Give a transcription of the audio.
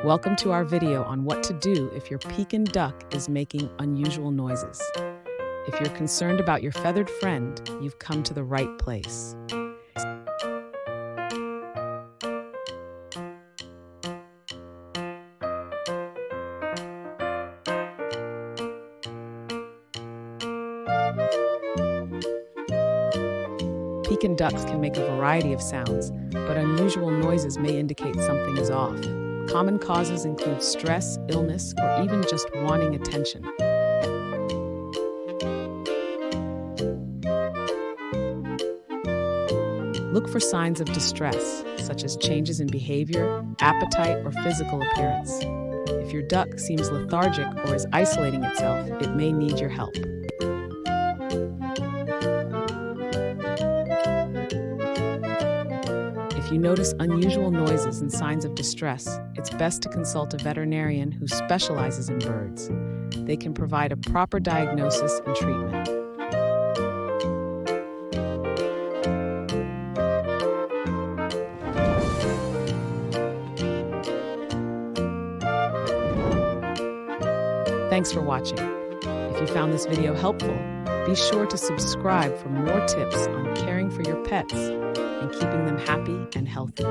Welcome to our video on what to do if your Pekin duck is making unusual noises. If you're concerned about your feathered friend, you've come to the right place. Pekin ducks can make a variety of sounds, but unusual noises may indicate something is off. Common causes include stress, illness, or even just wanting attention. Look for signs of distress, such as changes in behavior, appetite, or physical appearance. If your duck seems lethargic or is isolating itself, it may need your help. If you notice unusual noises and signs of distress, it's best to consult a veterinarian who specializes in birds. They can provide a proper diagnosis and treatment. Thanks for watching. If you found this video helpful, be sure to subscribe for more tips on caring for your pets and keeping them happy and healthy.